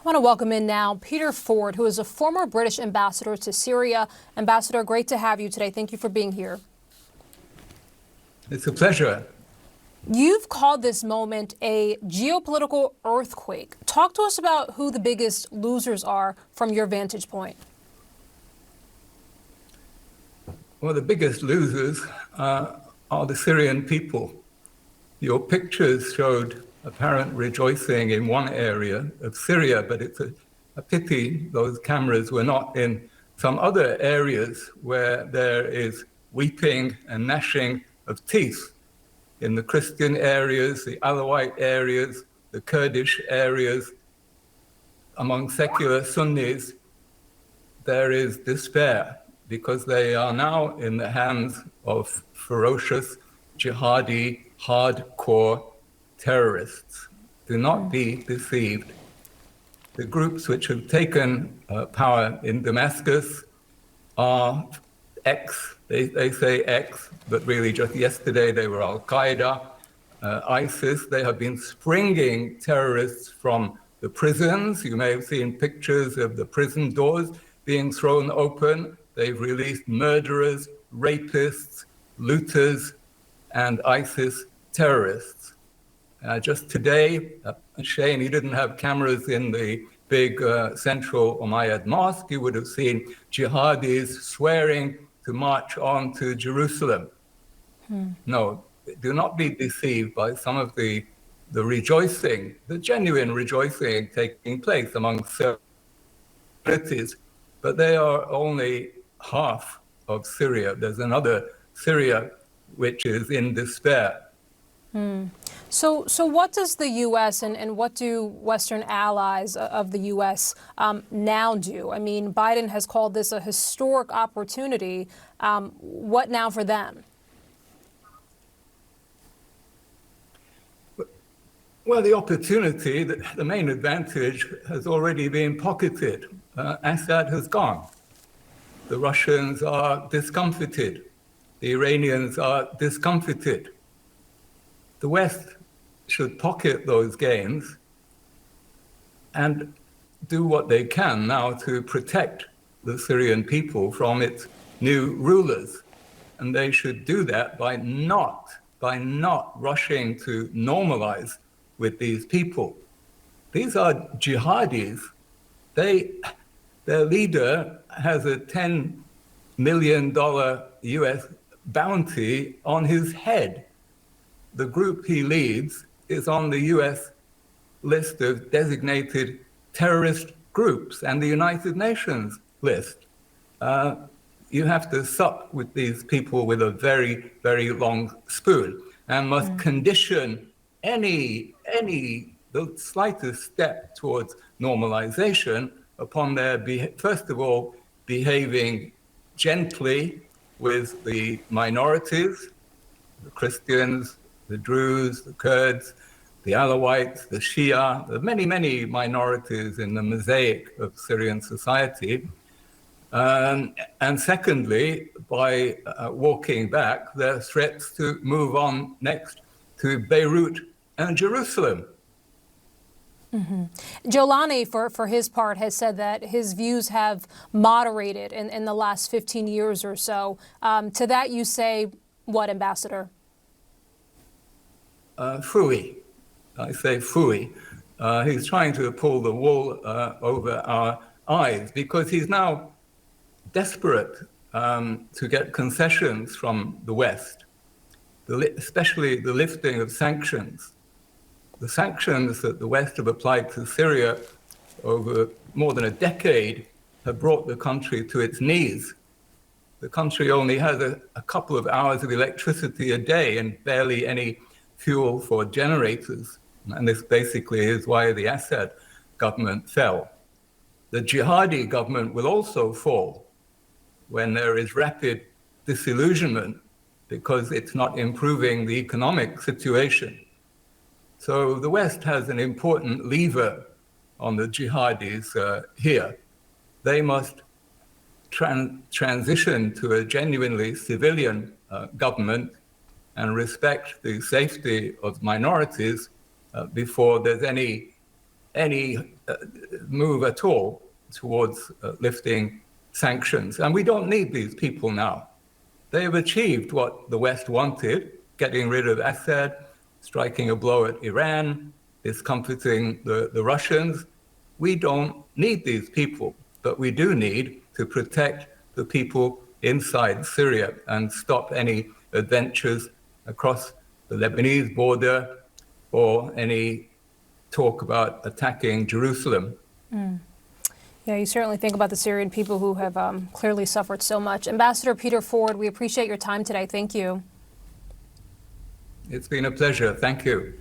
want to welcome in now Peter Ford, who is a former British ambassador to Syria. Ambassador, great to have you today. Thank you for being here. It's a pleasure. You've called this moment a geopolitical earthquake. Talk to us about who the biggest losers are from your vantage point. Well, the biggest losers are the Syrian people. Your pictures showed apparent rejoicing in one area of Syria, but it's a pity those cameras were not in some other areas where there is weeping and gnashing of teeth. In the Christian areas, the Alawite areas, the Kurdish areas, among secular Sunnis, there is despair because they are now in the hands of ferocious, jihadi, hardcore terrorists. Do not be deceived. The groups which have taken power in Damascus are they say X, but really just yesterday they were Al-Qaeda, ISIS. They have been springing terrorists from the prisons. You may have seen pictures of the prison doors being thrown open. They've released murderers, rapists, looters, and ISIS terrorists. Just today, Shane, he didn't have cameras in the big central Umayyad mosque. You would have seen jihadis swearing to march on to Jerusalem. No, do not be deceived by some of the rejoicing, the genuine rejoicing taking place among communities, but they are only half of Syria. There's another Syria which is in despair. So what does the U.S. and what do Western allies of the U.S. Now do? I mean, Biden has called this a historic opportunity. What now for them? Well, the opportunity, the main advantage has already been pocketed. Assad has gone. The Russians are discomfited. The Iranians are discomfited. The West should pocket those gains and do what they can now to protect the Syrian people from its new rulers. And they should do that by not rushing to normalize with these people. These are jihadis. Their leader has a $10 million US bounty on his head. The group he leads is on the US list of designated terrorist groups and the United Nations list. You have to sup with these people with a very, very long spoon and must condition the slightest step towards normalization upon their, first of all, behaving gently with the minorities, the Christians, the Druze, the Kurds, the Alawites, the Shia, the many, many minorities in the mosaic of Syrian society. And secondly, by walking back their threats to move on next to Beirut and Jerusalem. Jolani, for his part, has said that his views have moderated in the last 15 years or so. To that you say what, Ambassador? Phooey. I say phooey. He's trying to pull the wool over our eyes because he's now desperate to get concessions from the West, especially the lifting of sanctions. The sanctions that the West have applied to Syria over more than a decade have brought the country to its knees. The country only has a couple of hours of electricity a day and barely any fuel for generators. And this basically is why the Assad government fell. The jihadi government will also fall when there is rapid disillusionment because it's not improving the economic situation. So the West has an important lever on the jihadis here. They must transition to a genuinely civilian government and respect the safety of minorities before there's any move at all towards lifting sanctions. And we don't need these people now. They have achieved what the West wanted, getting rid of Assad, striking a blow at Iran, discomfiting the Russians. We don't need these people, but we do need to protect the people inside Syria and stop any adventures across the Lebanese border or any talk about attacking Jerusalem. Yeah, you certainly think about the Syrian people who have clearly suffered so much. Ambassador Peter Ford, we appreciate your time today. Thank you. It's been a pleasure. Thank you.